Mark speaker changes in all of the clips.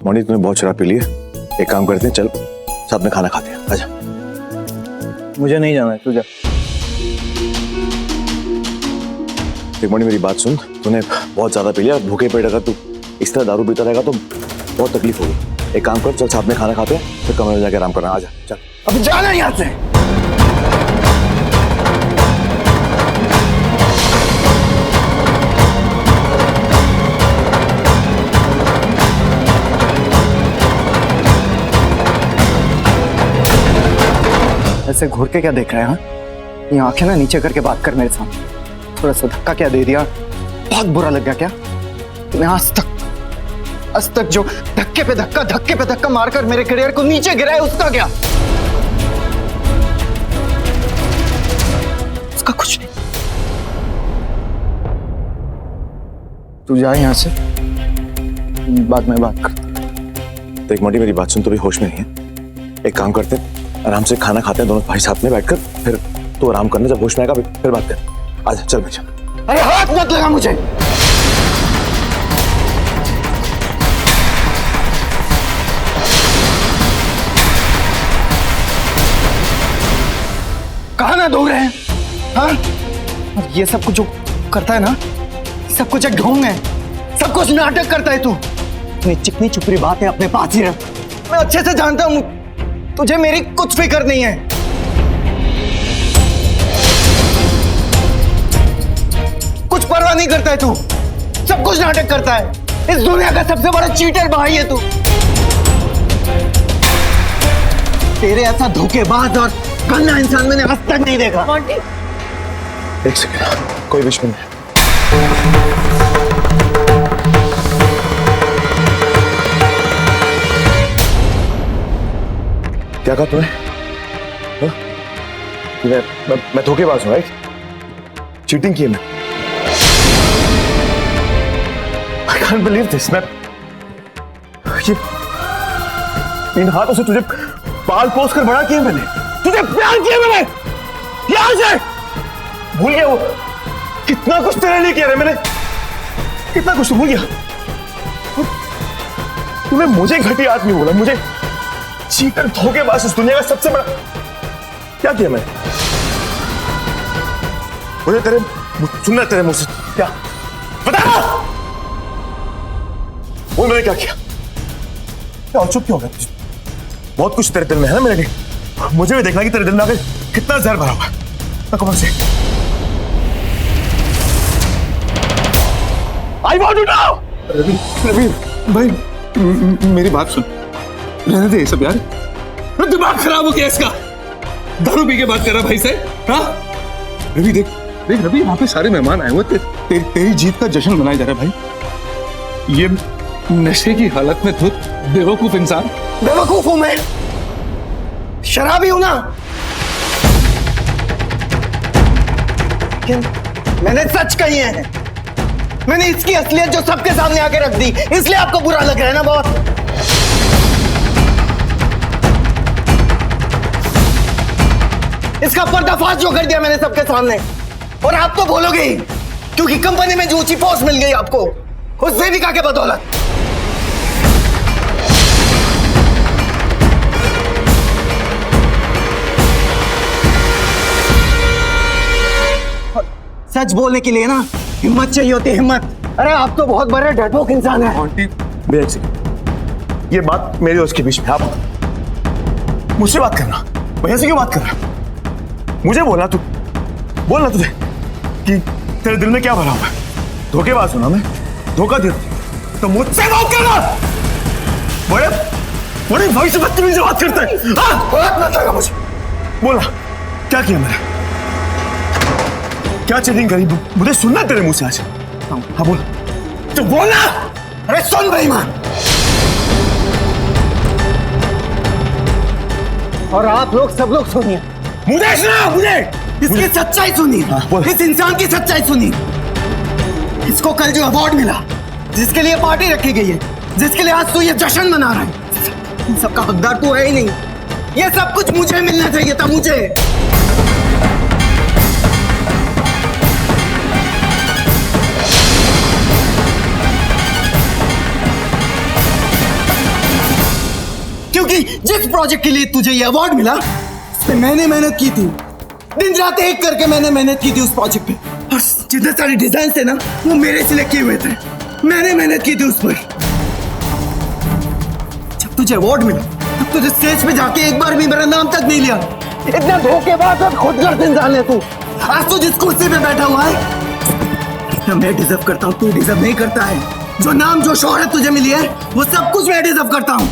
Speaker 1: मोनी तूने बहुत शराब पी ली है, एक काम करते हैं, चल साथ में खाना खाते हैं, आजा।
Speaker 2: मुझे नहीं जाना है, तू जा।
Speaker 1: देख मोनी मेरी बात सुन, तूने बहुत ज्यादा पी लिया, भूखे पेट अगर तू इस तरह दारू पीता रहेगा तो बहुत तकलीफ होगी। एक काम कर, चल साथ में खाना खाते हैं, फिर कमरे में जाके आराम करना, आजा चल।
Speaker 2: अब जाना यहाँ से। ऐसे घूर के क्या देख रहे हैं? हाँ, ये आंखें ना नीचे करके बात कर मेरे सामने। थोड़ा सा धक्का क्या दे दिया, बहुत बुरा लग गया क्या? तूने आज तक जो धक्के पे धक्का मारकर मेरे करियर को नीचे गिराया, उसका क्या? उसका कुछ नहीं। तू जा यहाँ से, बाद में बात करते।
Speaker 1: देख मोनी मेरी बात सुन, तू भी होश में नहीं है। एक काम करते हैं, आराम से खाना खाते हैं दोनों भाई साथ में बैठकर, फिर तू आराम करना, जब होश में आएगा फिर बात कर। आजा चल बेटा।
Speaker 2: अरे हाथ मत लगा मुझे। कहाँ ना दौड़ रहे हैं? हाँ, ये सब कुछ जो करता है ना, सब कुछ एक ढोंग है, सब कुछ नाटक करता है तू। इतनी चिकनी चुपड़ी बातें अपने पास ही रख। मैं अच्छे से जानता हूँ तुझे मेरी कुछ फिक्र नहीं है। कुछ परवाह नहीं करता है तू, सब कुछ नाटक करता है। इस दुनिया का सबसे बड़ा चीटर भाई है तू। तेरे ऐसा धोखेबाज और गंदा इंसान मैंने आज तक नहीं देखा।
Speaker 1: एक सेकंड, कोई विश नहीं है। क्या कहा तूने? मैं धोखेबाज हूं, राइट? चीटिंग की है मैं। I can't believe this, मैं ये इन हाथों से तुझे पाल पोस कर बड़ा किया मैंने, तुझे प्यार किया मैंने, याद है? भूल गया वो कितना कुछ तेरे लिए किया रे मैंने, कितना कुछ भूल गया। तूने मुझे घटिया आदमी बोला, मुझे चीटर धोखेबाज, इस दुनिया का सबसे बड़ा क्या किया मैंने? मुझे तेरे सुनना, तेरे मुंह से क्या बता ना, वो मैंने क्या किया? क्या चुप क्यों हो गया? बहुत कुछ तेरे दिल में है ना मेरे लिए, मुझे भी देखना कि तेरे दिल में आगे कितना जहर भरा हुआ है। कौन से I want to know!
Speaker 3: Ravi भाई मेरी बात सुन, रहने दे ये सब यार। दिमाग खराब हो गया इसका, दारू पी के बात कर रहा भाई से। हाँ रवि देख रवि, वहां पे सारे मेहमान आए हुए, तेरी जीत का जश्न मनाया जा रहा है भाई। ये नशे की हालत में तो बेवकूफ इंसान।
Speaker 2: बेवकूफ हूं मैं, शराबी हूं ना, मैंने सच कही है। मैंने इसकी असलियत जो सबके सामने आके रख दी, इसलिए आपको बुरा लग रहा है ना बहुत। इसका पर्दाफाश जो कर दिया मैंने सबके सामने, और आप तो बोलोगे ही, क्योंकि कंपनी में जो ऊंची पोस्ट मिल गई आपको उस देविका के बदौलत। सच बोलने के लिए ना हिम्मत चाहिए होती है, हिम्मत। अरे आप तो बहुत बड़े डरपोक इंसान हैं।
Speaker 1: एक सेकंड, ये बात मेरे और उसके बीच में, आप मुझसे बात करना, भैया से क्यों बात कर रहा है? मुझे बोलना तुझे कि तेरे दिल में क्या भरा हुआ है। धोखेबाज हूं ना मैं, धोखा दिया तो मुझसे बात करना। बड़े भाई से बदतमीजी से बात करता है।
Speaker 2: बात मत लगा मुझे।
Speaker 1: बोला क्या किया मैंने, क्या चीटिंग करी, मुझे सुनना तेरे मुंह से आज। हाँ बोल,
Speaker 2: तो बोलना। अरे सुन बेईमान, और आप लोग सब लोग सुनिए, मुझे इसकी सच्चाई सुनिए, इस इंसान की सच्चाई सुनिए। इसको कल जो अवार्ड मिला, जिसके लिए पार्टी रखी गई है, जिसके लिए आज तू ये जश्न मना रहा है, इन सबका हकदार तू है ही नहीं। ये सब कुछ मुझे मिलना चाहिए था, मुझे। जिस प्रोजेक्ट के लिए तुझे ये अवार्ड मिला उस पे मैंने मेहनत की थी, दिन रात एक करके मैंने मेहनत की थी उस प्रोजेक्ट पे, और जितने सारे डिजाइन थे ना वो मेरे सिलेक्ट किए हुए थे, मैंने मेहनत की थी उस पर। जब तुझे अवार्ड मिला तब तुझे स्टेज पे जाके एक बार भी मेरा नाम तक नहीं लिया। इतना धोखेबाज और खुदगर्द इंसान है तू। आज तू जिस कुर्सी पे बैठा हुआ है इतना मैं डिजर्व करता हूँ, तू डिजर्व नहीं करता है। जो नाम जो शोहरत तुझे मिली है वो सब कुछ मैं डिजर्व करता हूँ।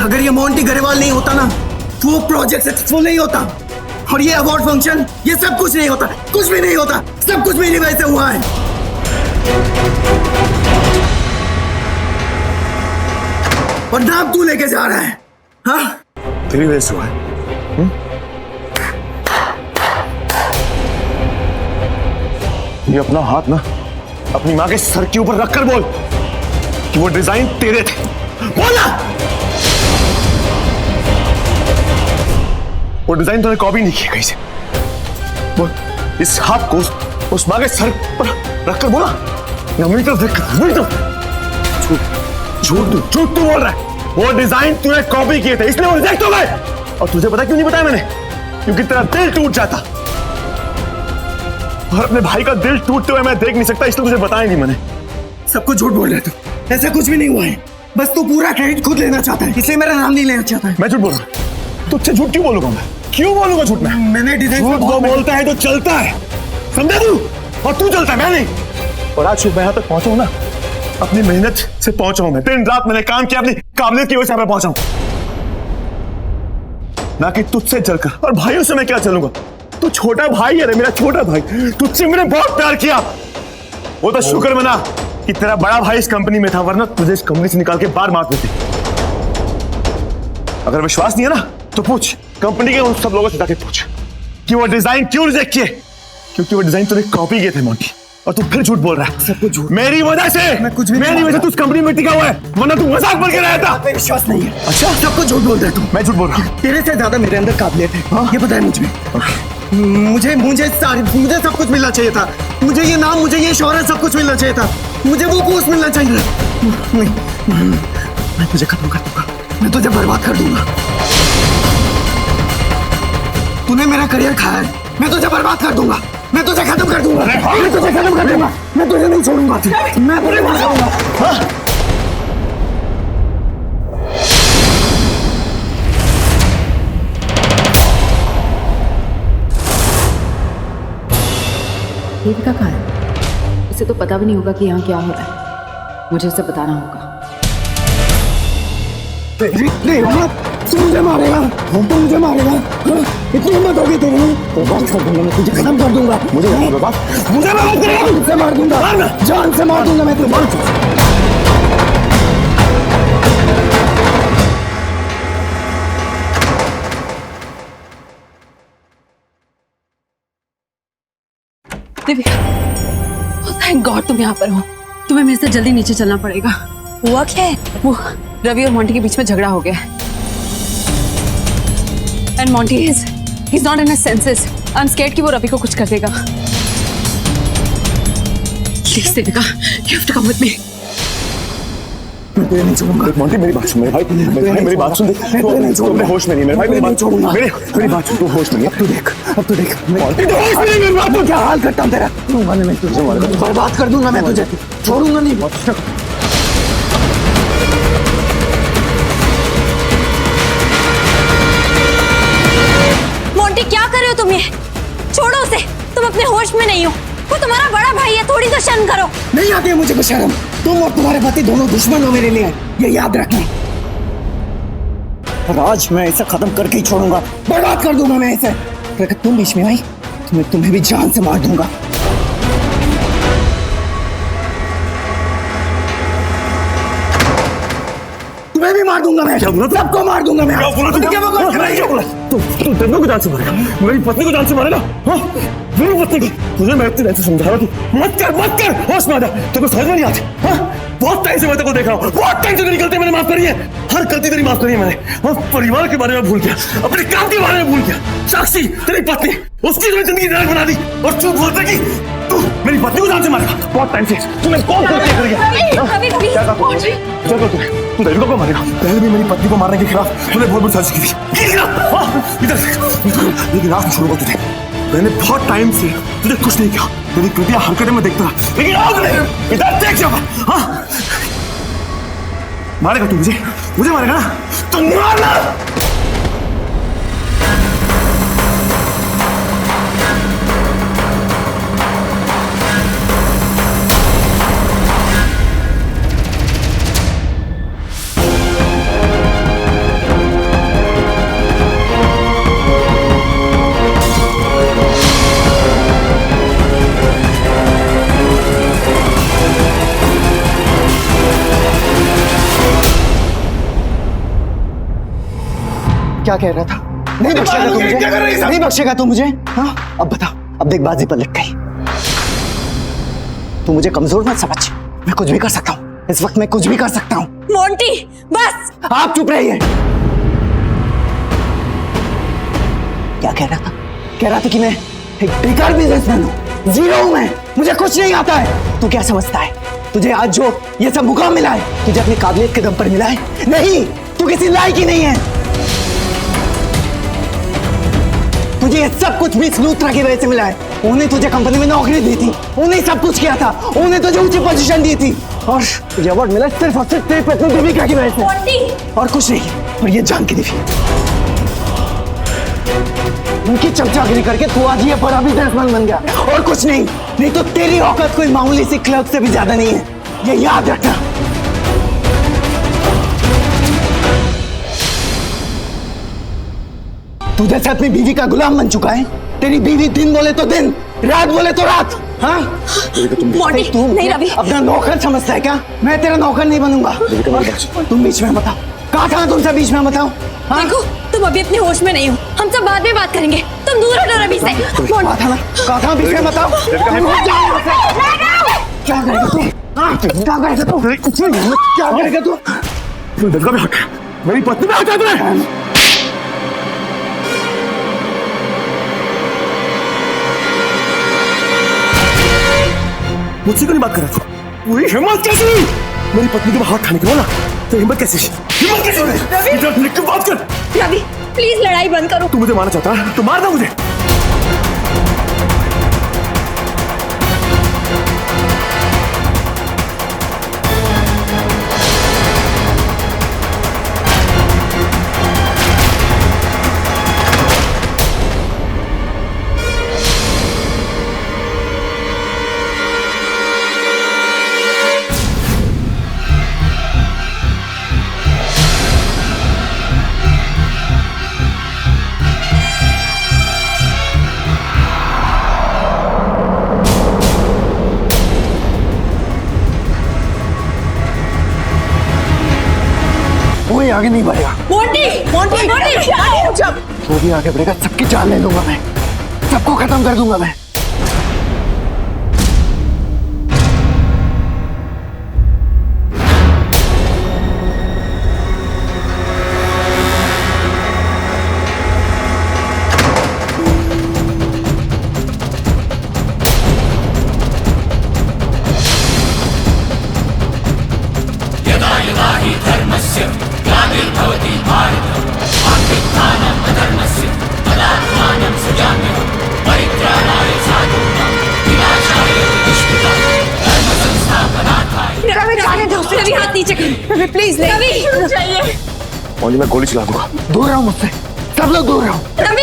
Speaker 2: अगर ये मोंटी गरेवाल नहीं होता ना तो वो प्रोजेक्ट सक्सेसफुल नहीं होता, और ये अवार्ड फंक्शन ये सब कुछ नहीं होता, कुछ भी नहीं होता, सब कुछ मेरी वजह से हुआ है। और नाम तू लेके जा रहा है, हाँ?
Speaker 1: तेरी वजह से हुआ है। ये अपना हाथ ना अपनी माँ के सर के ऊपर रखकर बोल कि वो डिजाइन तेरे थे। बोला वो डिजाइन तूने कॉपी नहीं किया कहीं से। बोल इस हाथ को उस माँ के सर पर रखकर बोला या मेरी तरफ देखकर, मेरी तरफ। झूठ तू बोल रहा है। वो डिजाइन तूने कॉपी किए थे इसलिए वो रिजेक्ट हो गए। और तुझे पता क्यों नहीं बताया मैंने? क्योंकि तेरा दिल टूट जाता, और अपने भाई का दिल टूटते हुए मैं देख नहीं सकता, इसलिए तुझे बताया नहीं मैंने।
Speaker 2: सब कुछ झूठ बोल रहा है तू, ऐसा कुछ भी नहीं हुआ है, बस तू पूरा क्रेडिट खुद लेना चाहता है, इसलिए मेरा नाम नहीं लेना चाहता है।
Speaker 1: मैं झूठ बोल रहा हूं। तुझसे झूठ क्यों बोलूंगा मैं? क्यों बोलूंगा झूठ मैं?
Speaker 2: मैंने डिजाइन
Speaker 1: झूठ वो बोलता है तो चलता है, समझा तू? और तू चलता है, मैं नहीं। और आज मैं यहां तक पहुंचा हूं ना अपनी मेहनत से पहुंचा हूं मैं। दिन रात मैंने काम किया, अपनी काबिलियत की वजह से मैं पहुंचा हूं, ना कि तुझसे चलकर। और भाइयों से मैं क्या चलूंगा? तू छोटा भाई है रे, मेरा छोटा भाई। तुझसे मैंने बहुत प्यार किया। वो तो शुक्र मना कि तेरा बड़ा भाई इस कंपनी में था, वरना तुझे इस कंपनी से निकाल के बाहर मार देते। अगर विश्वास नहीं है ना तो पूछ कंपनी के उन सब लोगों से जाके पूछ कि वो डिजाइन क्यों रिजेक्ट किए। क्योंकि वो डिजाइन तूने कॉपी किए थे मोंटी, और तू फिर झूठ बोल रहा है। सब कुछ झूठ मेरी वजह से। मैं कुछ भी मेरी वजह से तू इस कंपनी में टिका हुआ है, वरना तू मजाक बन के रहा था।
Speaker 2: विश्वास नहीं है।
Speaker 1: अच्छा,
Speaker 2: सब कुछ झूठ बोल रहा है तू।
Speaker 1: मैं झूठ बोल रहा हूँ?
Speaker 2: तेरे से ज्यादा मेरे अंदर काबिलियत है, ये पता है मुझे। मुझे सब कुछ मिलना चाहिए था। मुझे ये नाम, मुझे ये शोहरत, सब कुछ मिलना चाहिए था। मुझे वो पोस्ट मिलना चाहिए था। नहीं, मैं तुझे खत्म कर दूंगा, मैं तुझे बर्बाद कर दूंगा। तूने मेरा करियर खाया है, मैं तुझे बर्बाद कर दूंगा, मैं तुझे खत्म कर दूंगा, मैं तुझे खत्म कर दूंगा, मैं तुझे नहीं छोड़ूंगा, मैं तुझे मार दूंगा।
Speaker 4: देविका कहाँ है? इसे तो पता भी नहीं होगा कि यहाँ क्या हो रहा है। मुझे उसे बताना होगा।
Speaker 2: तू मुझे मारेगा, तू मुझे मारेगा, इतनी हिम्मत होगी तेरी? तो बस कर दूंगा, मैं तुझे खत्म कर दूंगा। मुझे मार दूंगा, जान से मार दूंगा मैं तुझे।
Speaker 4: देविका, थैंक गॉड तुम यहाँ पर हो। तुम्हें मेरे से जल्दी नीचे चलना पड़ेगा। हुआ क्या है? वो रवि और मोंटी के बीच में झगड़ा हो गया है। And Monty he's not in his senses. I'm scared कि वो रवि को कुछ कर देगा। Please Devika, you have to come with me.
Speaker 2: मैं तुझे नहीं छोड़ूंगा।
Speaker 1: मोंटी मेरी बात सुन, मेरे भाई मेरी बात सुन। तू अपने होश में नहीं, मेरे भाई मेरी बात छोड़ूंगा। मेरी बात सुन, तू होश में नहीं।
Speaker 2: अब तू देख, मोंटी तो होश में नहीं, मेरी बात तो क्या हाल करता हूँ तेरा। मैं तुझे बर्बाद कर दूंगा, मैं तुझे छोड़ूंगा नहीं।
Speaker 5: मोंटी क्या कर रहे हो तुम? ये छोड़ो उसे, तुम अपने होश में नहीं हो। वो तुम्हारा बड़ा भाई है, थोड़ी तो शर्म करो।
Speaker 2: नहीं आती है मुझे कुछ शर्म। तुम और तुम्हारे पति दोनों दुश्मन हो मेरे लिए, ये याद रखना। और आज मैं इसे खत्म करके ही छोड़ूंगा, बर्बाद कर दूंगा मैं इसे। अगर तुम बीच में आई तो मैं तुम्हें भी जान से मार दूंगा। तुम्हें भी मार दूंगा मैं, सबको मार दूंगा मैं।
Speaker 1: तू तेरे को जान से मारेगा, मेरी पत्नी को जान से मारेगा? हाँ, मेरी पत्नी को। तुझे मैं इतनी ऐसे समझा रहा हूँ कि मत कर, होश में आ जा। तेरे को समझ में नहीं आती? हाँ, बहुत टाइम से मैं तेरे को देख रहा हूँ, बहुत टाइम से तेरी गलती मैंने माफ करी है, हर गलती तेरी माफ करी है मैंने। हाँ, परिवार के बारे में भूल गया, अपने काम के बारे में भूल गया। साक्षी तेरी पत्नी, उसकी तूने जिंदगी नरक बना दी, और तू बोलता कि तू मेरी पत्नी को जान से मारेगा। बहुत टाइम से तूने कौन गलती करी है? क्या कहा तू देविका को मारेगा? पहले भी मेरी पत्नी को मारने के खिलाफ तूने बहुत बड़ी साजिश की थी। इधर लेकिन आज छोड़ूंगा तुझे। मैंने बहुत टाइम से तुझे कुछ नहीं किया, तेरी कृतियां हरकतें में देखता रहा, लेकिन आज नहीं। इधर देख जब, हाँ मारेगा तू मुझे मारेगा ना? तू मारना।
Speaker 2: क्या कह रहा था? नहीं बख्शेगा तू मुझे? नहीं बख्शेगा तू मुझे? हाँ, अब बता। अब देख बाजी पलट गई। तू मुझे कमजोर मत समझ, मैं कुछ भी कर सकता हूँ। इस वक्त मैं कुछ भी कर सकता हूँ।
Speaker 5: मोंटी बस।
Speaker 2: आप चुप रहिए। क्या कह रहा था? कह रहा था कि मैं एक बेकार बिजनेसमैन हूँ, जीरो हूँ मैं, मुझे कुछ नहीं आता है। तू क्या समझता है? तुझे आज जो ये सब मुकाम मिला है, तुझे अपनी काबिलियत के दम पर मिला है? नहीं, तू किसी लायक ही नहीं है। तुझे ये सब कुछ भी लूथरा की वजह से मिला है। उन्हें तुझे कंपनी में नौकरी दी थी, उन्हें सब कुछ किया था, उन्हें तुझे ऊंची पोजीशन दी थी, और तुझे अवार्ड मिला सिर्फ और सिर्फ तेरी पत्नी देविका की वजह से, और कुछ नहीं। और ये जान के देवी, उनकी चमचागिरी करके तू आज ये बड़ा बिजनेसमैन बन गया, और कुछ नहीं। नहीं तो तेरी औकात कोई मामूली सी क्लर्क से भी ज्यादा नहीं है, ये याद रखना। तू जैसे अपनी बीवी का गुलाम बन चुका है। तेरी बीवी दिन बोले तो दिन, रात बोले तो रात। हाँ,
Speaker 5: मोंटी
Speaker 2: तू
Speaker 5: नहीं रवि,
Speaker 2: अपना नौकर समझता है क्या? मैं तेरा नौकर नहीं बनूंगा। तुम बीच में बताओ, कहा था तुमसे बीच में बताओ? हाँ?
Speaker 5: देखो तुम अभी अपने होश में नहीं हो, हम सब बाद में बात करेंगे। तुम दूर हटो रवि से।
Speaker 2: कहा था बीच में बताओ। क्या करेगा तू? क्या करेगा तू? क्या करेगा तू?
Speaker 1: देविका में हक है, मेरी पत्नी में हक है तुम्हें। मुझसे क्यों नहीं बात कर रहा तू? पूरी हिम्मत कैसी? मेरी पत्नी के हाथ खाने की बोला तो हिम्मत कैसी? हिम्मत कैसी? इधर लिख के बात कर।
Speaker 5: रवि प्लीज लड़ाई बंद करो।
Speaker 1: तू मुझे मारना चाहता है तो मार दे मुझे।
Speaker 2: कोई आगे नहीं बढ़ेगा।
Speaker 5: मोंटी मोंटी मोंटी
Speaker 2: वो भी आगे बढ़ेगा, सबकी जान ले लूंगा मैं, सबको खत्म कर दूंगा मैं।
Speaker 5: रवि हाथ नीचे कर। रवि प्लीज रवि चाहिए।
Speaker 1: और मैं गोली चला दूंगा।
Speaker 2: दूर रहो मुझसे, सब लोग दूर रहो।
Speaker 5: रवि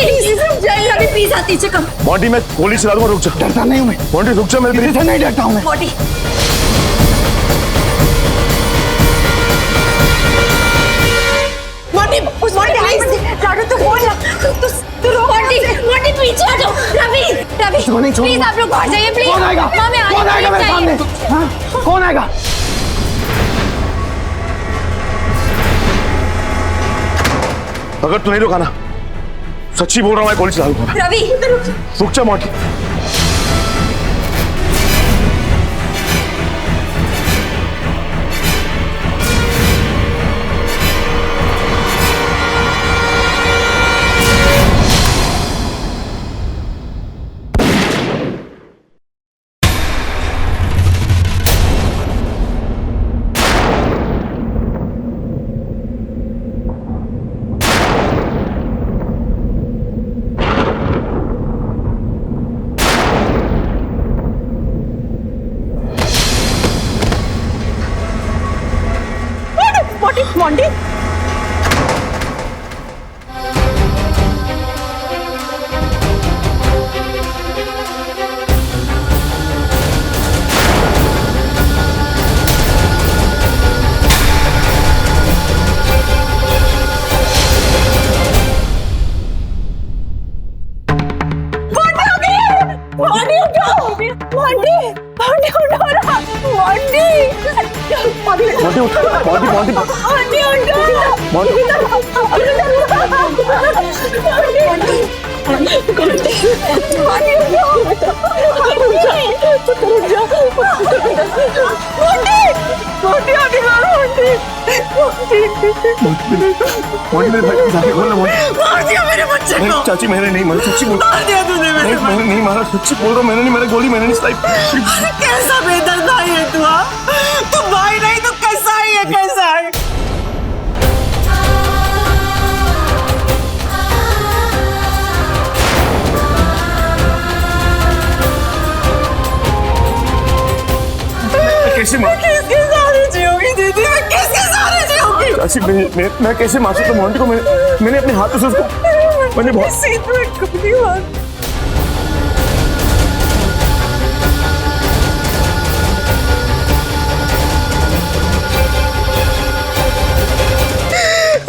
Speaker 5: रवि प्लीज हाथ नीचे कर।
Speaker 1: मॉन्टी मैं गोली चला दूंगा, रुक जा।
Speaker 2: डरता नहीं हूँ मैं
Speaker 1: मॉन्टी रुक जा, मैं
Speaker 2: किसी से नहीं डरता हूँ मैं।
Speaker 5: मोंटी मोंटी प्लीज तू बोल तू रो। मोंटी पीछे आ जाओ। रवि रवि प्लीज आप लोग बाहर जाइए प्लीज।
Speaker 2: कौन आएगा? कौन आएगा मेरे सामने? हाँ? कौन आएगा?
Speaker 1: अगर तू नहीं रुका ना सच्ची बोल रहा हूँ, मैं गोली चला दूंगा।
Speaker 5: रवि
Speaker 1: रुक जा मोंटी।
Speaker 5: मोंटी
Speaker 1: मेरे भाई की जाके खोलना मोंटी।
Speaker 2: मार दिया मेरे बच्चे को।
Speaker 1: चाची मैंने नहीं मारा, सच्ची बोल।
Speaker 2: मार दिया तूने मेरे
Speaker 1: नहीं, मैंने नहीं मारा, सच्ची बोल रहा हूँ, मैंने नहीं मारा, गोली मैंने नहीं चलाई।
Speaker 2: कैसा बेदर्द भाई है तू? तू भाई नहीं तो कैसा ही है, कैसा है?
Speaker 1: कैसे मार?
Speaker 2: किसके सहारे जियोगी दीदी? मैं किसके सहारे जियोगी?
Speaker 1: चाची मैं कैसे मार सकता हूँ मोंटी को? मैंने अपने हाथों से उसको मैंने बहुत
Speaker 2: सीट में कभी मार।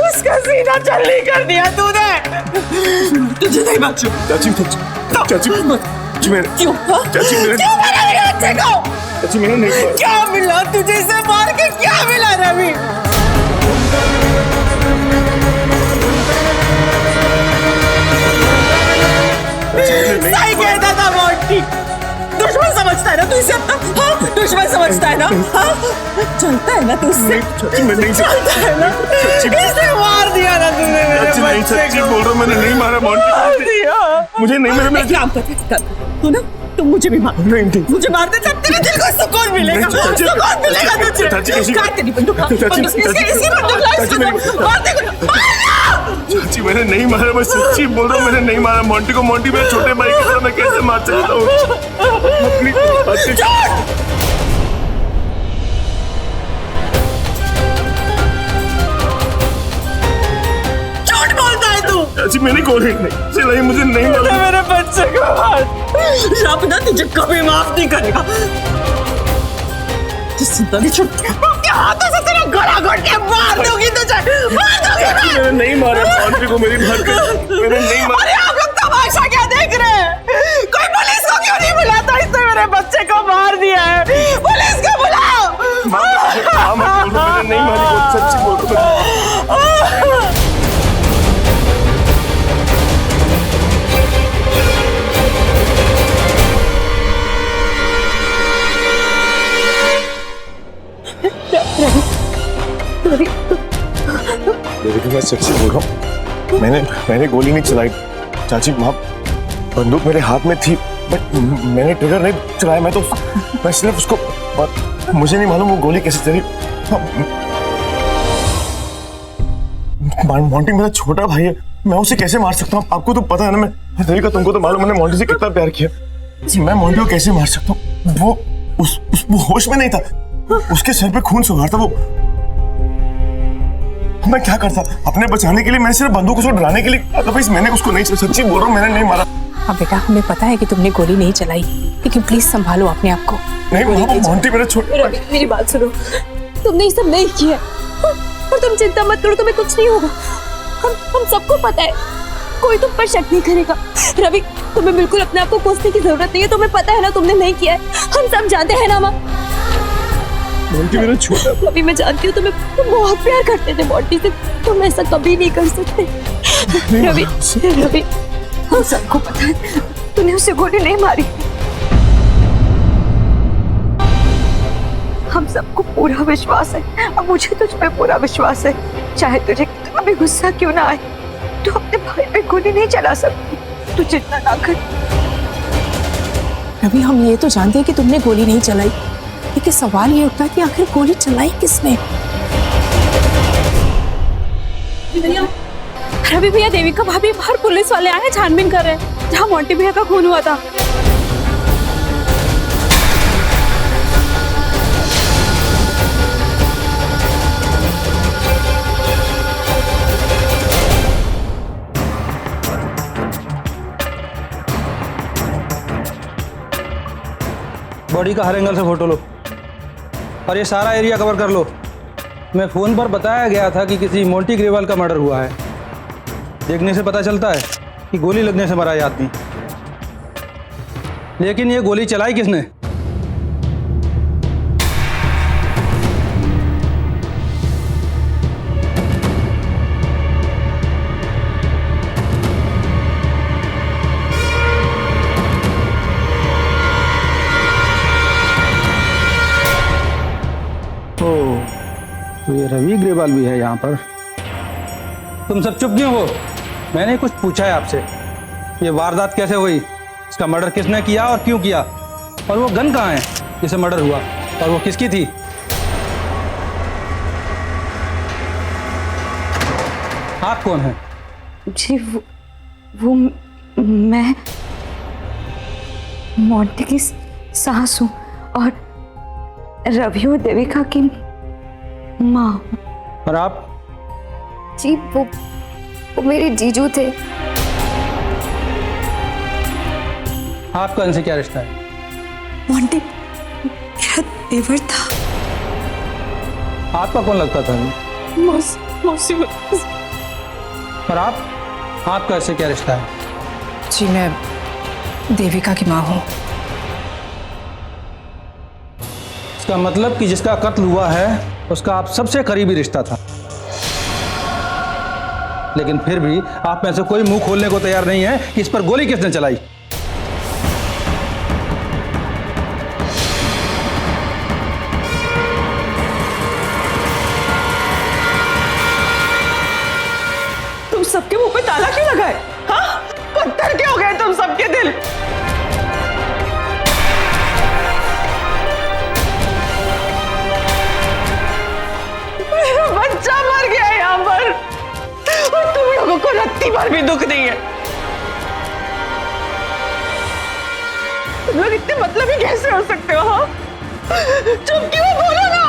Speaker 2: उसका सीना चल्ली कर दिया तूने। तुझे नहीं बच्चों।
Speaker 1: चाची चाची मैंने
Speaker 2: क्यों?
Speaker 1: चाची मैंने
Speaker 2: क्यों मारा मेरे बच्चे को?
Speaker 1: चाची मैंने नहीं मारा।
Speaker 2: क्या मिला तुझे इसे मार के? क्या मिला रवि? सही कहता था मोंटी। दुश्मन समझता है ना तू इसे अपना? हाँ, दुश्मन समझता है ना? हाँ, चलता है ना तू उससे? चलता है ना? इसे मार दिया ना तूने मेरे बच्चे
Speaker 1: को। बोल रहा हूँ, मैंने नहीं मारा मोंटी।
Speaker 2: मार दिया।
Speaker 1: मुझे नहीं मेरे
Speaker 2: काम कर तू ना, तुम मुझे भी मार।
Speaker 1: नहीं
Speaker 2: मुझे मार दे, जब तेरे दिल को सुकून मिलेगा। सुकून मिलेगा तुझे।
Speaker 1: चाची कैसी?
Speaker 2: काट तेरी बंदूक। इसकी बंदूक ला, इसको मार दे।
Speaker 1: चाची मैंने नहीं मारा, मैं सच्ची बोल रहा हूँ, मैंने नहीं मारा मोंटी को। मोंटी मेरे छोटे भाई की तरह मैं कैसे मार सकता हूँ?
Speaker 2: झूठ बोलता है तू।
Speaker 1: चाची मैंने गोली नहीं चलाई, मुझे नहीं मारा।
Speaker 2: मेरे बच्चे को मार। रब ना तुझे कभी माफ नहीं करेगा। जिंदा नहीं छूटेगा। क्या हाथों से तेरा गला घोट के मार दूंगी तुझे। मार दूंगी मैं।
Speaker 1: मैंने नहीं मारा मोंटी को, मेरी बात कर। मैंने नहीं मारा।
Speaker 2: अरे आप लोग तमाशा क्या देख रहे हैं? कोई पुलिस को क्यों नहीं बुलाता? इसने मेरे बच्चे को मार दिया है। पुलिस को बुलाओ।
Speaker 1: मैंने नहीं मारी, सच्ची बोल रहा हूँ। लेकिन मैं सच्ची बोल रहा हूँ, मैंने गोली नहीं चलाई। चाची वहाँ बंदूक मेरे हाथ में थी, बट मैंने ट्रिगर नहीं चलाया। मैं सिर्फ उसको, मुझे नहीं मालूम वो गोली कैसे चली। मोंटी मेरा छोटा भाई है, मैं उसे कैसे मार सकता हूँ? आपको तो पता है ना, मैं तरीका तुमको तो मालूम, मैंने मोंटी से कितना प्यार किया। मैं मोंटी को कैसे मार सकता हूँ? वो होश में नहीं था, उसके सर पे खून सुगार था। वो मैं क्या करता अपने बचाने के लिए? मैंने सिर्फ बंदूक उसको डराने के लिए। अदरवाइज मैंने उसको नहीं, सच्ची बोल रहा हूँ, मैंने नहीं मारा।
Speaker 6: हाँ बेटा, हमें पता है कि तुमने गोली नहीं चलाई, लेकिन प्लीज संभालो अपने आप को।
Speaker 1: नहीं मोंटी मेरा छोटा।
Speaker 5: मेरी बात सुनो, तुमने ये सब नहीं किया और तुम चिंता मत करो, तुम्हें कुछ नहीं होगा। हम सबको पता है, कोई तुम पर शक नहीं करेगा। रवि, तुम्हें बिल्कुल अपने आप को कोसने की जरूरत नहीं है। तुम्हें पता है ना तुमने नहीं किया है, हम सब जानते हैं ना माँ।
Speaker 1: मोंटी मेरा छोटा।
Speaker 5: रवि, मैं जानती हूँ तुम्हें, तुम बहुत प्यार करते थे मोंटी से, तुम ऐसा कभी नहीं कर सकते। रवि रवि हम सबको पता है तूने उसे गोली नहीं मारी। हम सबको पूरा विश्वास है और मुझे तुझ पे पूरा विश्वास है। चाहे तुझे कितना भी गुस्सा क्यों ना आए, तू अपने भाई पे गोली नहीं चला सकती। तू चिंता ना कर।
Speaker 6: रवि, हम ये तो जानते हैं कि तुमने गोली नहीं चलाई, लेकिन सवाल ये उठता है कि आखिर गोली चलाई किसने?
Speaker 4: रवि भैया, देविका भाभी, बाहर पुलिस वाले आए हैं, छानबीन कर रहे हैं जहाँ मोंटी भैया का खून हुआ था।
Speaker 7: बॉडी का हर एंगल से फोटो लो और ये सारा एरिया कवर कर लो। मैं फ़ोन पर बताया गया था कि किसी मोंटी ग्रेवाल का मर्डर हुआ है। देखने से पता चलता है कि गोली लगने से मरा है आदमी, लेकिन ये गोली चलाई किसने? तो ये रवि ग्रेवाल भी है यहाँ पर। तुम सब चुप क्यों हो? मैंने कुछ पूछा है आपसे। ये वारदात कैसे हुई, इसका मर्डर किसने किया और क्यों किया, और वो गन कहाँ है जिसे मर्डर हुआ, और वो किसकी थी? आप कौन हैं?
Speaker 5: जी वो मैं मोंटी की सास हूँ और रवि और देविका की माँ।
Speaker 7: और आप?
Speaker 5: जी वो मेरे जीजू थे।
Speaker 7: आपका इनसे क्या रिश्ता है?
Speaker 5: मोंटी मेरा देवर था।
Speaker 7: आपका कौन लगता था?
Speaker 4: मौसी।
Speaker 7: और आपका इससे क्या रिश्ता है?
Speaker 6: जी, मैं देविका की माँ हूँ।
Speaker 7: इसका मतलब कि जिसका कत्ल हुआ है उसका आप सबसे करीबी रिश्ता था, लेकिन फिर भी आप में से कोई मुंह खोलने को तैयार नहीं है कि इस पर गोली किसने चलाई।
Speaker 4: तुम सबके मुंह पे ताला क्यों लगाए? हाँ, पत्थर क्यों हो गए तुम सबके दिल? मेरा बच्चा मर गया यहाँ पर और तुम लोगों को रत्ती भर भी दुख नहीं है। तुम लोग इतने मतलब ही कैसे हो सकते हो? हाँ, चुप क्यों, बोलो ना।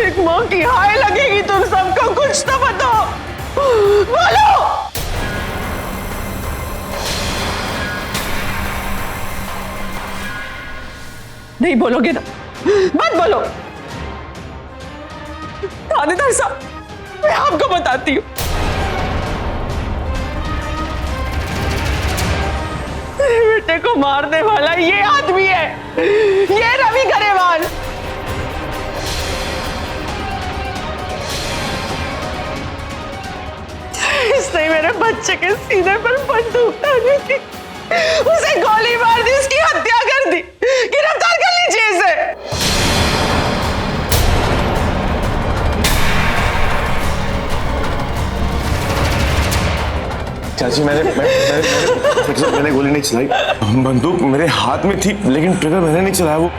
Speaker 4: एक माँ की हाय लगेगी तुम सबको, कुछ तो बताओ, बोलो। नहीं बोलोगे ना, मत बोलो। थानेदार साहब, मैं आपको बताती हूँ, बेटे को मारने वाला ये आदमी है, ये रवि ग्रेवाल। इसने मेरे बच्चे के सीने पर बंदूक तानी थी, उसे गोली मार दी, उसकी हत्या कर दी। गिरफ्तार कर लीजिए इसे।
Speaker 1: चाची मैंने गोली नहीं चलाई। बंदूक मेरे हाथ में थी, लेकिन ट्रिगर मैंने नहीं चलाया। वो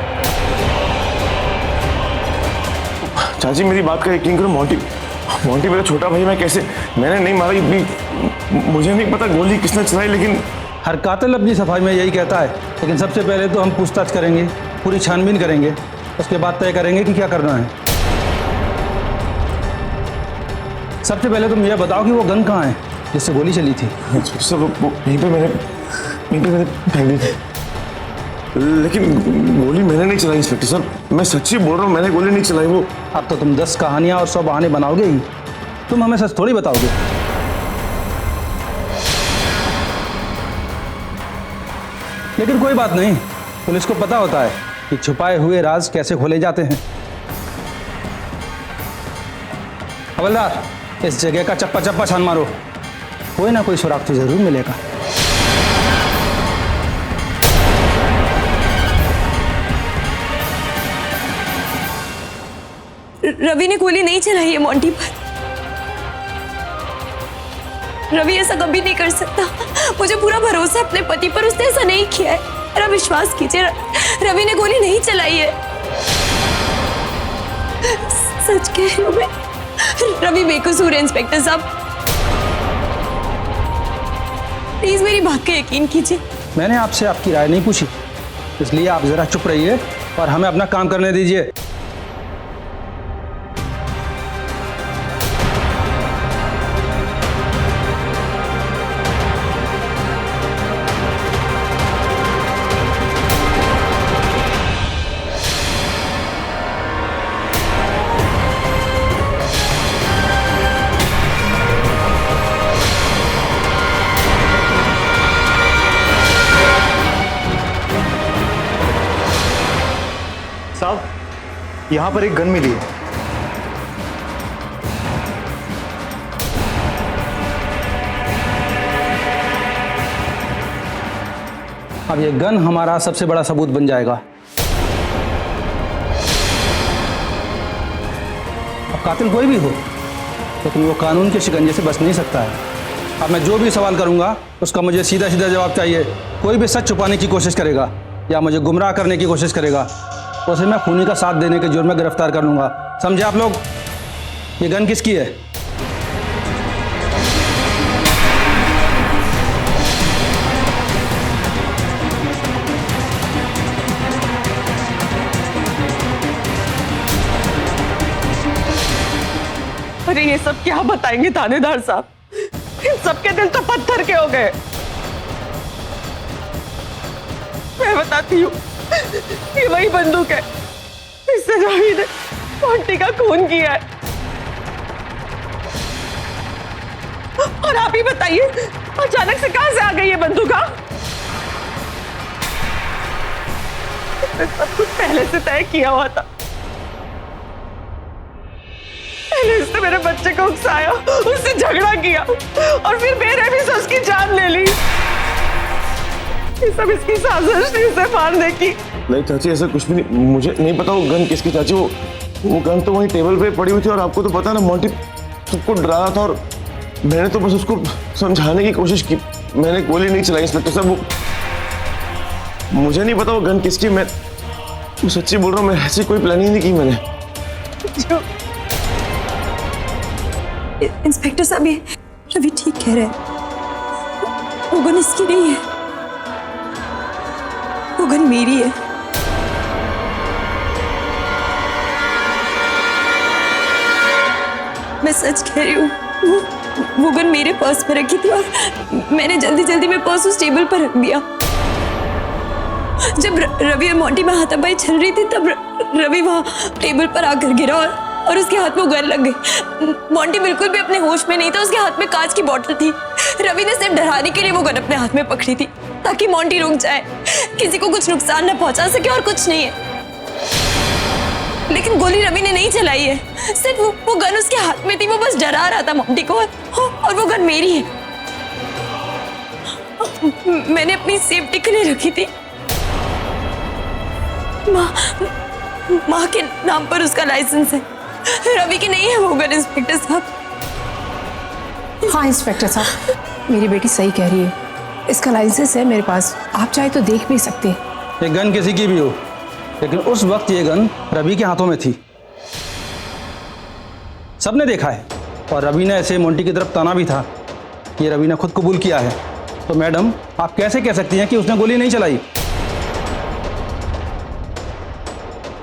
Speaker 1: चाची मेरी बात का यकीन करो। मोंटी मेरा छोटा भाई, मैं कैसे, मैंने नहीं मारा। मुझे नहीं पता गोली किसने चलाई, लेकिन
Speaker 7: हर कातिल अपनी सफाई में यही कहता है, लेकिन सबसे पहले तो हम पूछताछ करेंगे, पूरी छानबीन करेंगे, उसके बाद तय करेंगे कि क्या करना है। सबसे पहले तुम यह बताओ कि वो गन कहाँ है जिससे गोली चली थी?
Speaker 1: सब यहीं पे मैंने फेंक दी थी, लेकिन गोली मैंने नहीं चलाई इंस्पेक्टर साहब, मैं सच्ची बोल रहा हूँ, मैंने गोली नहीं चलाई। वो
Speaker 7: अब तो तुम 10 कहानियां और 100 बहाने बनाओगे ही, तुम हमें सच थोड़ी बताओगे। लेकिन कोई बात नहीं, पुलिस को पता होता है कि छुपाए हुए राज कैसे खोले जाते हैं। हवलदार, इस जगह का चप्पा चप्पा छान मारो, कोई ना कोई सुराग तो जरूर मिलेगा।
Speaker 5: रवि ने गोली नहीं चलाई है मोंटी पर। रवि ऐसा कभी नहीं कर सकता। मुझे पूरा भरोसा है अपने पति पर, उसने ऐसा नहीं किया है। मेरा विश्वास कीजिए, रवि ने गोली नहीं चलाई है। सच कह रही हूं मैं, रवि बेकसूर है इंस्पेक्टर साहब। प्लीज मेरी बात का यकीन कीजिए।
Speaker 7: मैंने आपसे आपकी राय नहीं पूछी, इसलिए आप जरा चुप रहिए और हमें अपना काम करने दीजिए।
Speaker 1: साहब, यहां पर एक गन मिली है।
Speaker 7: अब ये गन हमारा सबसे बड़ा सबूत बन जाएगा। अब कातिल कोई भी हो, लेकिन वो कानून के शिकंजे से बच नहीं सकता है। अब मैं जो भी सवाल करूंगा उसका मुझे सीधा सीधा जवाब चाहिए। कोई भी सच छुपाने की कोशिश करेगा या मुझे गुमराह करने की कोशिश करेगा, उसे मैं खूनी का साथ देने के जुर्म में गिरफ्तार कर लूंगा। समझे आप लोग? ये गन किसकी है?
Speaker 8: अरे ये सब क्या बताएंगे थानेदार साहब? इन सबके दिल तो पत्थर के हो गए। मैं बताती हूँ, ये वही बंदूक है इससे रवि ने मोंटी का खून किया है। और आप ही बताइए, अचानक से कहां से आ गई ये बंदूक? सब कुछ पहले से तय किया हुआ था। पहले इसने मेरे बच्चे को उकसाया, उससे झगड़ा किया और फिर मेरे भी सस की जान ले ली। ये सब इसकी साजिश थी उसे मारने की।
Speaker 1: नहीं चाची, ऐसा कुछ भी नहीं। मुझे नहीं पता वो गन किसकी। चाची, वो गन तो वहीं टेबल पे पड़ी हुई थी और आपको तो पता ना, मोंटी सबको डरा रहा था और मैंने तो बस उसको समझाने की कोशिश की। मैंने गोली नहीं चलाई इंस्पेक्टर साहब। वो मुझे नहीं पता वो गन किसकी। मैं सच्ची बोल रहा हूँ, मैं ऐसी कोई प्लानिंग नहीं की मैंने।
Speaker 5: इंस्पेक्टर साहब, ये रवि ठीक कह रहे हैं। वो गन इसकी नहीं है, वो गन मेरी है। मैं सच कह रही हूँ, वो गन मेरे पर्स पर रखी थी और मैंने जल्दी जल्दी में पर्स उस टेबल पर रख दिया। जब रवि और मोंटी में हाथापाई चल रही थी तब रवि वहां टेबल पर आकर गिरा और उसके हाथ में वो गन लग गई। मोंटी बिल्कुल भी अपने होश में नहीं था, उसके हाथ में कांच की बोतल थी। रवि ने सिर्फ डराने के लिए वो गन अपने हाथ में पकड़ी थी ताकि मोंटी रुक जाए, किसी को कुछ नुकसान न पहुंचा सके और कुछ नहीं है। लेकिन गोली रवि ने नहीं चलाई है, सिर्फ वो गन उसके हाथ में थी। वो बस डरा रहा था मोंटी को और वो गन मेरी है। मैंने अपनी सेफ्टी के लिए रखी थी। माँ के नाम पर उसका लाइसेंस है, रवि की नहीं है वो गन। इंस्पेक्टर साहब।
Speaker 6: हाँ इंस्पेक्टर साहब, मेरी बेटी सही कह रही है, इसका लाइसेंस है मेरे पास, आप चाहे तो देख भी सकते हैं।
Speaker 7: ये गन किसी की भी हो, लेकिन उस वक्त ये गन रवि के हाथों में थी। सबने देखा है और रवि ने ऐसे मोंटी की तरफ ताना भी था। ये रवि ने खुद कबूल किया है। तो मैडम, आप कैसे कह सकती हैं कि उसने गोली नहीं चलाई?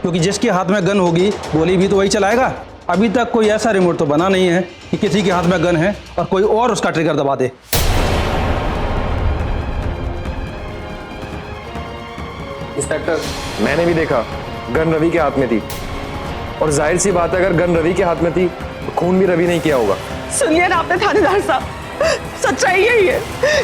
Speaker 7: क्योंकि जिसके हाथ में गन होगी गोली भी तो वही चलाएगा। अभी तक कोई ऐसा रिमोट तो बना नहीं है कि किसी के हाथ में गन है और कोई और उसका ट्रिगर दबा दे।
Speaker 9: इंस्पेक्टर, मैंने भी देखा गन रवि के हाथ में थी और जाहिर सी बात है अगर गन रवि के हाथ में थी तो खून भी रवि नहीं किया होगा।
Speaker 8: सुनिए ना आपने थानेदार साहब, सच्चाई यही है,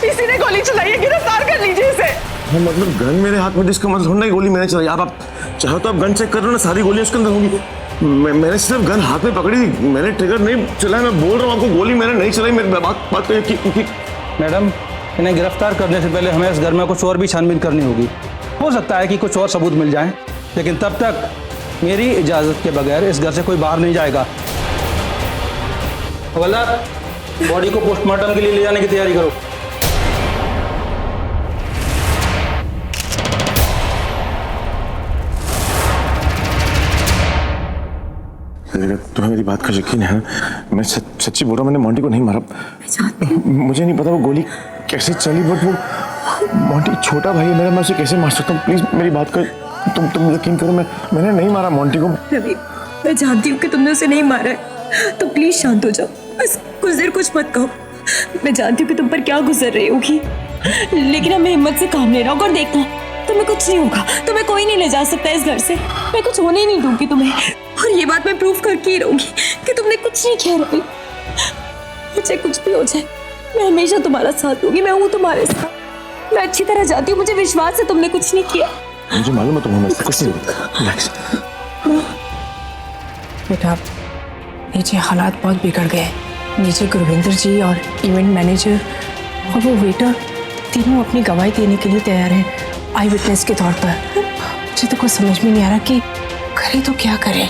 Speaker 8: इसी ने गोली चलाई है। गिरफ्तार कर लीजिए इसे।
Speaker 1: हाँ, मतलब गन मेरे हाथ में, जिसका मतलब थोड़ा ही गोली मैंने चलाई। आप चाहो तो आप गन चेक कर लो ना, सारी गोलियां उसके अंदर होंगी। मैंने सिर्फ गन हाथ में पकड़ी थी, मैंने ट्रिगर नहीं चलाया। मैं बोल रहा हूँ आपको, गोली मैंने नहीं चलाई। मेरी बात तो कि
Speaker 7: मैडम, इन्हें गिरफ्तार करने से पहले हमें इस घर में कुछ और भी छानबीन करनी होगी। हो सकता है कि कुछ और सबूत मिल जाएं, लेकिन तब तक मेरी इजाज़त के बगैर इस घर से कोई बाहर नहीं जाएगा। हवलदार, बॉडी को पोस्टमार्टम के लिए ले जाने की तैयारी करो।
Speaker 1: तुम्हें मेरी बात का यकीन है? मैं सच्ची बोल रहा हूँ, मैंने मोंटी को नहीं मारा। मुझे नहीं पता वो गोली कैसे चली, बट वो मोंटी छोटा भाई है मेरा, मैं उसे कैसे मार सकता हूँ? प्लीज मेरी बात का तुम यकीन करो, मैंने नहीं मारा मोंटी को।
Speaker 5: रवि, मैं जानती हूँ कि तुमने उसे नहीं मारा है, तो प्लीज शांत हो जाओ, बस कुछ देर कुछ मत कहो। मैं जानती हूँ कि तुम पर क्या गुजर रही होगी, लेकिन हमें हिम्मत से काम लेना होगा और देखना तुम्हें कुछ नहीं होगा। तुम्हें कोई नहीं ले जा सकता इस घर से, मैं कुछ होने नहीं दूंगी तुम्हें, और ये बात मैं प्रूफ करके ही रहूंगी कि तुमने कुछ नहीं किया। रवि, मुझे कुछ भी हो जाए, मैं हमेशा तुम्हारा साथ दूंगी, मैं हूँ तुम्हारे साथ। मैं अच्छी तरह जानती हूँ, मुझे विश्वास है तुमने कुछ नहीं किया।
Speaker 1: मुझे मालूम है तुम्हें कुछ नहीं होता।
Speaker 6: बेटा, नीचे हालात बहुत बिगड़ गए। नीचे गुरविंदर जी और इवेंट मैनेजर और वो वेटर तीनों अपनी गवाही देने के लिए तैयार हैं, आई विटनेस के तौर पर। मुझे तो कुछ समझ में नहीं आ रहा कि करें तो क्या करें।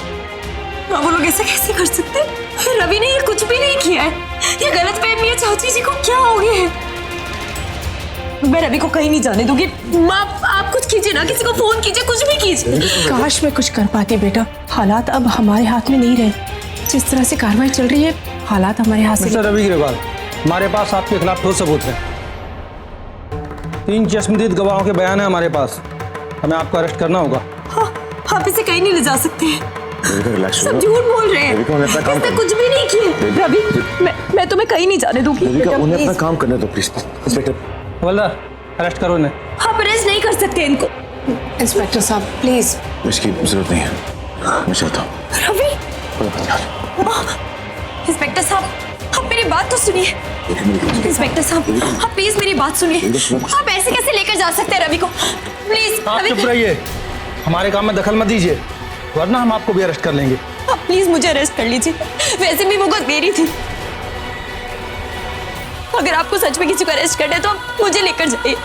Speaker 5: वो लोग ऐसा कैसे कर सकते हैं? रवि ने ये कुछ भी नहीं किया है, ये गलतफहमी है। चाची जी को क्या हो गया है? मैं रवि को कहीं नहीं जाने दूंगी। आप कुछ कीजिए ना, किसी को फोन कीजिए, कुछ भी कीजिए।
Speaker 6: काश मैं कुछ कर पाती बेटा, हालात अब हमारे हाथ में नहीं रहे। जिस तरह से कार्रवाई चल रही है, हालात हमारे हाथ से।
Speaker 7: मिस्टर रवि ग्रेवाल, हमारे पास आपके खिलाफ ठोस सबूत है। 3 चश्मदीद गवाहों के बयान है हमारे पास, हमें आपको अरेस्ट करना होगा।
Speaker 5: आप इसे कहीं नहीं ले जा सकते हैं, सब झूठ बोल रहे हैं, इसने कुछ भी नहीं किया। रवि, मैं तुम्हें कहीं नहीं जाने दूंगी।
Speaker 1: उन्हें अपना काम करने दो प्लीज।
Speaker 7: हवलदार, अरेस्ट करो इन्हें।
Speaker 5: आप अरेस्ट नहीं कर सकते इनको।
Speaker 6: इंस्पेक्टर साहब प्लीज।
Speaker 1: इसकी जरूरत नहीं है, मैं चाहता हूँ।
Speaker 5: रवि, इंस्पेक्टर साहब, आप मेरी बात तो सुनिए। इंस्पेक्टर साहब, आप प्लीज मेरी बात सुनिए। आप ऐसे कैसे लेकर जा सकते हैं रवि को? प्लीज
Speaker 7: आप
Speaker 5: रवि,
Speaker 7: चुप रहिए, हमारे काम में दखल मत दीजिए, वरना हम आपको भी अरेस्ट कर लेंगे।
Speaker 5: आप प्लीज मुझे अरेस्ट कर लीजिए, वैसे भी वो गन मेरी थी। अगर आपको सच में किसी को अरेस्ट करना है तो आप मुझे लेकर जाइए।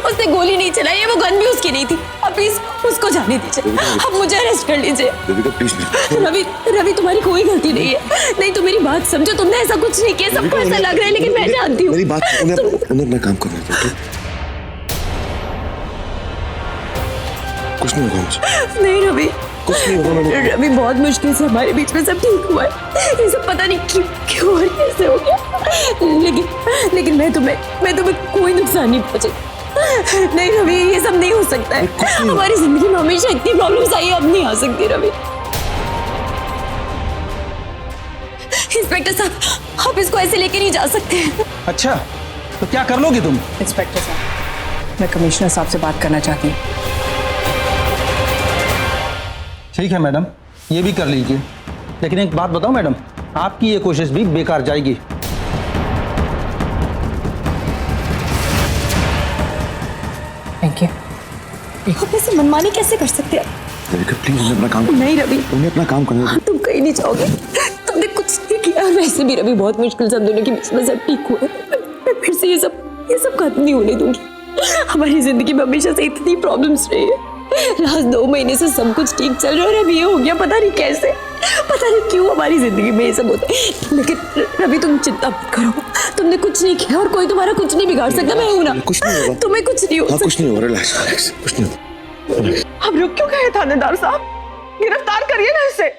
Speaker 5: उसने गोली नहीं चलाई है, वो गन भी उसकी नहीं थी। आप प्लीज उसको जाने दीजिए, आप मुझे अरेस्ट कर लीजिए। रवि, तुम्हारी कोई गलती नहीं है। नहीं तो मेरी बात समझो, तुमने ऐसा कुछ नहीं किया। सबको ऐसा लग रहा है, लेकिन मैं जानती हूँ।
Speaker 1: मेरी बात, उन्हें अपना काम करने दो। कुछ नहीं होगा मुझे।
Speaker 5: नहीं रवि,
Speaker 1: कुछ नहीं होगा।
Speaker 5: रवि, बहुत मुश्किल से हमारे बीच में सब ठीक हुआ है। ये सब पता नहीं क्यों और कैसे हो गया, लेकिन मैं तुम्हें कोई नुकसान नहीं पहुंचे। नहीं रवि, ये सब नहीं हो सकता है। हमारी जिंदगी में हमेशा इतनी प्रॉब्लम्स आई है, अब नहीं आ सकती। रवि, इंस्पेक्टर साहब, आप इसको ऐसे लेके नहीं जा सकते।
Speaker 7: अच्छा, तो क्या कर लोगी तुम?
Speaker 6: इंस्पेक्टर साहब, मैं कमिश्नर साहब से बात करना चाहती हूँ।
Speaker 7: ठीक है मैडम, ये भी कर लीजिए, लेकिन एक बात बताओ मैडम, आपकी ये कोशिश भी बेकार जाएगी।
Speaker 6: Thank you.
Speaker 5: आप ऐसे मनमानी कैसे कर सकते हैं?
Speaker 1: प्लीज उन्हें अपना काम।
Speaker 5: नहीं रवि,
Speaker 1: उन्हें अपना काम करने दो।
Speaker 5: तुम कहीं नहीं जाओगे, तुमने कुछ नहीं किया। वैसे भी रवि, बहुत मुश्किल से हम दोनों के बीच में सब ठीक हुआ। मैं फिर से ये सब खत्म नहीं होने दूंगी। हमारी जिंदगी में हमेशा से इतनी प्रॉब्लम्स रही है। लास्ट 2 महीने से सब कुछ ठीक चल रहा है, और अब ये हो गया। पता नहीं कैसे, पता नहीं क्यों हमारी जिंदगी में ये सब होता है। लेकिन रवि, तुम चिंता मत करो, तुमने कुछ नहीं किया और कोई तुम्हारा कुछ नहीं बिगाड़ सकता। मैं हूं ना,
Speaker 1: कुछ नहीं होगा।
Speaker 5: तुम्हें कुछ नहीं होगा।
Speaker 1: कुछ नहीं होगा, रिलैक्स, कुछ नहीं होगा।
Speaker 8: हम रुक क्यों गए थानेदार साहब? गिरफ्तार करिए ना इसे।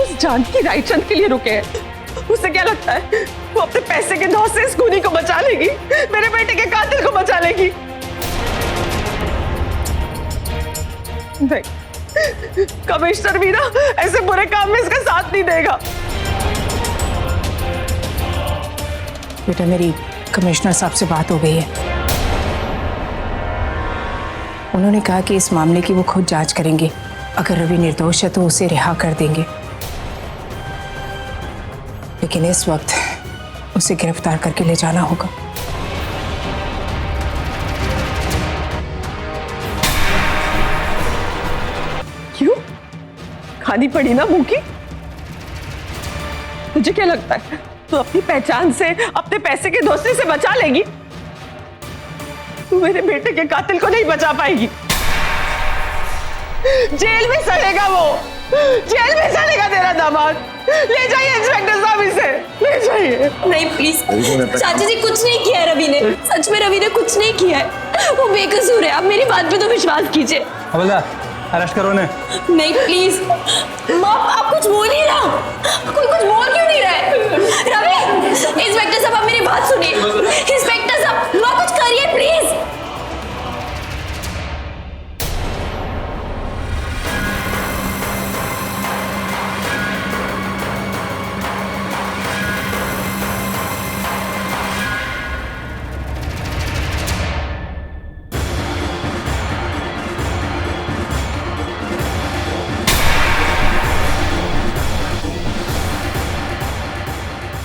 Speaker 8: उस जानकी रायचंद के लिए रुके हैं। उसे क्या लगता है वो अपने पैसे के धौस से इस खूनी को बचा लेगी, मेरे बेटे के कातिल को बचा लेगी? नहीं, कमिश्नर भी ना ऐसे बुरे काम में इसका साथ नहीं देगा।
Speaker 6: बेटा, मेरी कमिश्नर साहब से बात हो गई है। उन्होंने कहा कि इस मामले की वो खुद जांच करेंगे। अगर रवि निर्दोष है तो उसे रिहा कर देंगे, लेकिन इस वक्त उसे गिरफ्तार करके ले जाना होगा।
Speaker 8: क्यों? खानी पड़ी ना मुंह की। तुझे क्या लगता है तू अपनी पहचान से, अपने पैसे के दोस्ती से बचा लेगी? तू मेरे बेटे के कातिल को नहीं बचा पाएगी। जेल में सड़ेगा वो, जेल में सड़ेगा तेरा दामाद। ले जाइए इंस्पेक्टर साहब इसे, ले जाइए।
Speaker 5: नहीं प्लीज चाची जी, कुछ नहीं किया है रवि ने, सच में रवि ने कुछ नहीं किया है, वो बेकसूर है। आप मेरी बात पे तो विश्वास कीजिए।
Speaker 7: हवलदार अरेस्ट करो ने।
Speaker 5: नहीं प्लीज माँ, आप कुछ बोल ही रहा, कोई कुछ बोल क्यों नहीं रहा है? रवि, इंस्पेक्टर साहब आप मेरी बात सुनिए। इंस्पेक्टर साहब माँ कुछ करिए प्लीज।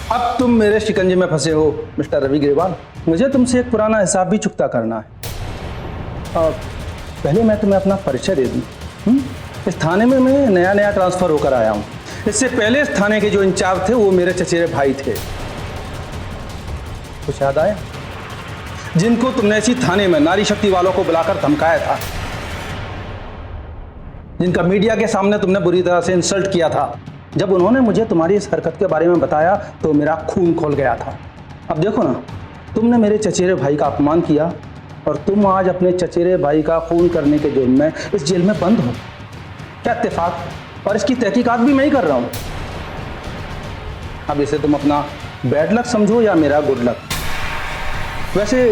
Speaker 7: अब तुम मेरे शिकंजे में फंसे हो मिस्टर रवि ग्रेवाल। मुझे तुमसे एक पुराना हिसाब भी चुकता करना है। और पहले मैं तुम्हें अपना परिचय दे दूं। इस थाने में मैं नया नया ट्रांसफर होकर आया हूँ। इससे पहले इस थाने के जो इंचार्ज थे वो मेरे चचेरे भाई थे। कुछ याद आया? जिनको तुमने इसी थाने में नारी शक्ति वालों को बुलाकर धमकाया था, जिनका मीडिया के सामने तुमने बुरी तरह से इंसल्ट किया था। जब उन्होंने मुझे तुम्हारी इस हरकत के बारे में बताया तो मेरा खून खोल गया था। अब देखो ना, तुमने मेरे चचेरे भाई का अपमान किया और तुम आज अपने चचेरे भाई का खून करने के जुर्म में इस जेल में बंद हो। क्या इत्तेफाक! और इसकी तहकीकात भी मैं ही कर रहा हूँ। अब इसे तुम अपना बैड लक समझो या मेरा गुड लक। वैसे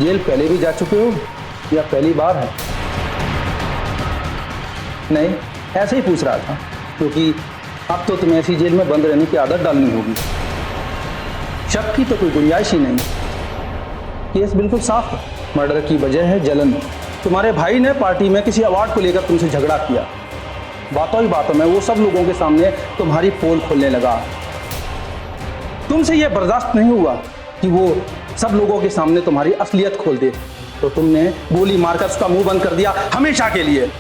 Speaker 7: जेल पहले भी जा चुके हो या पहली बार है? नहीं, ऐसे ही पूछ रहा था, क्योंकि अब तो तुम्हें ऐसी जेल में बंद रहने की आदत डालनी होगी। शक की तो कोई गुंजाइश ही नहीं। केस बिल्कुल साफ है। मर्डर की वजह है जलन। तुम्हारे भाई ने पार्टी में किसी अवार्ड को लेकर तुमसे झगड़ा किया। बातों ही बातों में वो सब लोगों के सामने तुम्हारी पोल खोलने लगा। तुमसे यह बर्दाश्त नहीं हुआ कि वो सब लोगों के सामने तुम्हारी असलियत खोल दे, तो तुमने गोली मारकर उसका मुंह बंद कर दिया हमेशा के लिए।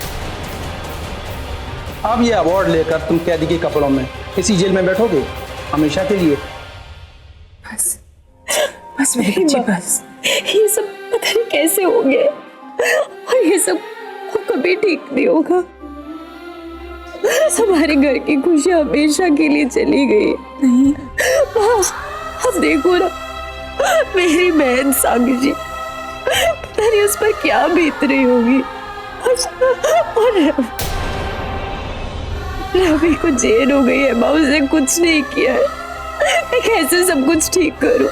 Speaker 7: अब ये अवार्ड लेकर तुम कैदी के कपड़ों में इसी जेल में बैठोगे हमेशा के लिए।
Speaker 6: बस बस मेरी बच्ची बस।
Speaker 5: ये सब पता नहीं कैसे हो गए और ये सब कभी ठीक नहीं होगा। हमारे घर की खुशियां हमेशा के लिए चली गई। नहीं अब देखो ना, मेरी बहन साक्षी, पता नहीं उस पर क्या बीत रही होगी। और रवि को जेल हो गई है माँ, उसने कुछ नहीं किया है। मैं कैसे सब कुछ ठीक करूं?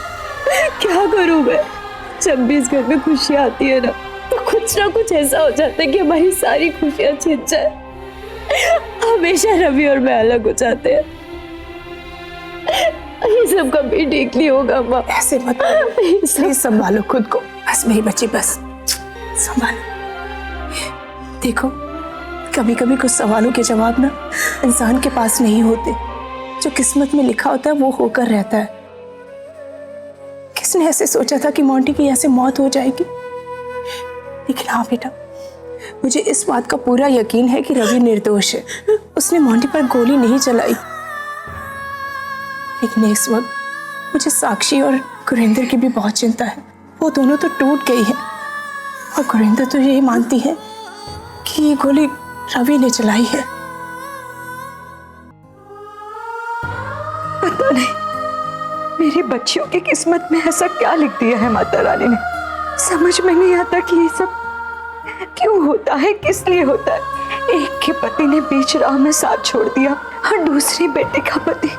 Speaker 5: क्या करूं मैं? जब भी इस घर में खुशियां आती है ना, तो कुछ ना कुछ ऐसा हो जाता है कि हमारी सारी खुशियां छिन जाए। हमेशा रवि और मैं अलग हो जाते हैं। ये सब कभी ठीक नहीं होगा माँ।
Speaker 6: ऐसे मत प्लीज संभालो खुद को। बस मेरी बच्ची बस संभालो। देखो, कभी कभी कुछ सवालों के जवाब ना इंसान के पास नहीं होते। जो किस्मत में लिखा होता है वो होकर रहता है। किसने ऐसे सोचा था कि मोंटी की ऐसे मौत हो जाएगी? लेकिन हाँ बेटा, मुझे इस बात का पूरा यकीन है कि रवि निर्दोष है। उसने मोंटी पर गोली नहीं चलाई। लेकिन इस वक्त मुझे साक्षी और गुरिंदर की भी बहुत चिंता है। वो दोनों तो टूट गई है और गुरिंदर तो यही मानती है कि ये गोली रवि ने चलाई है।
Speaker 8: पता नहीं मेरी बच्चियों की किस्मत में ऐसा क्या लिख दिया है माता रानी ने। समझ में नहीं आता कि ये सब क्यों होता है, किस लिए होता है। एक के पति ने बीच राह में साथ छोड़ दिया और दूसरी बेटे का पति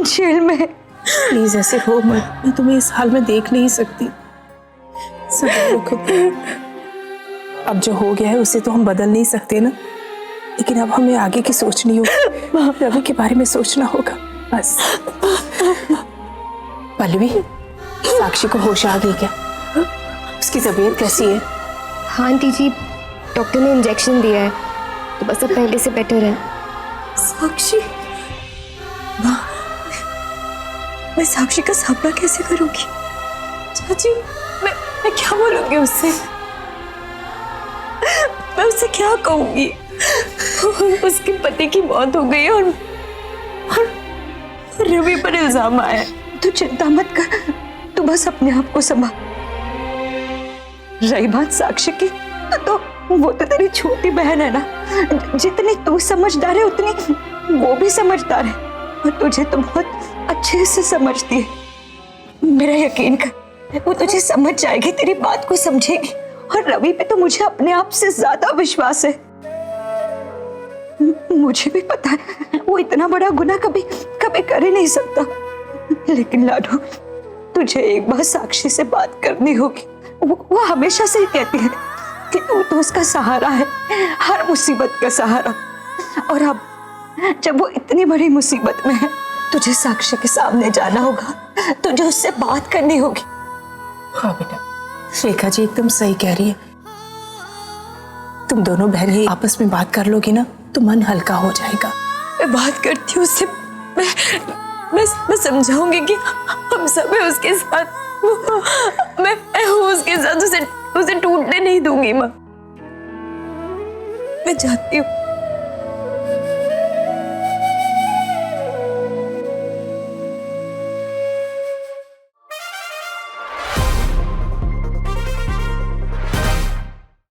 Speaker 8: जेल में।
Speaker 6: प्लीज ऐसे हो मत, मैं तुम्हें इस हाल में देख नहीं सकती। संभालो खुद को। अब जो हो गया है उसे तो हम बदल नहीं सकते ना, लेकिन अब हमें आगे की सोचनी होगी। रवि के बारे में सोचना होगा बस। पल्लवी, साक्षी को होश आ गई क्या? उसकी तबीयत कैसी है?
Speaker 5: हाँ आंटी जी, डॉक्टर ने इंजेक्शन दिया है तो बस अब पहले से बेटर है। साक्षी, मैं साक्षी का सामना कैसे करूंगी? चाची, मैं क्या बोलूंगी उससे? मैं उससे क्या कहूंगी?
Speaker 8: उसके पति की मौत हो गई और रवि पर इल्जाम आया। तू चिंता मत कर, तू बस अपने आप को संभाल। रही बात साक्षी की, तो वो तो तेरी छोटी बहन है ना, जितनी तू समझदार है उतनी वो भी समझदार है, और तुझे तो बहुत अच्छे से समझती है। मेरा यकीन कर, वो तुझे समझ जाएगी, तेरी बात को समझेगी। और रवि पे तो मुझे अपने आप से ज्यादा विश्वास है। मुझे भी पता है वो इतना बड़ा गुनाह कभी कभी कर ही नहीं सकता, लेकिन लाडू तुझे एक बार साक्षी से बात करनी होगी। वो हमेशा से ही कहती है कि तू तो उसका सहारा है, हर मुसीबत का सहारा। और अब जब वो इतनी बड़ी मुसीबत में है, तुझे साक्षी के सामने जाना होगा, तुझे उससे बात करनी होगी।
Speaker 6: हाँ बेटा, रेखा जी एकदम सही कह रही है। तुम दोनों बहनें आपस में बात कर लोगी ना तो मन हल्का हो जाएगा।
Speaker 8: मैं बात करती हूँ उससे, मैं समझाऊंगी कि हम सब है उसके साथ। मैं हूँ उसके साथ, उसे टूटने नहीं दूंगी माँ। मैं चाहती हूँ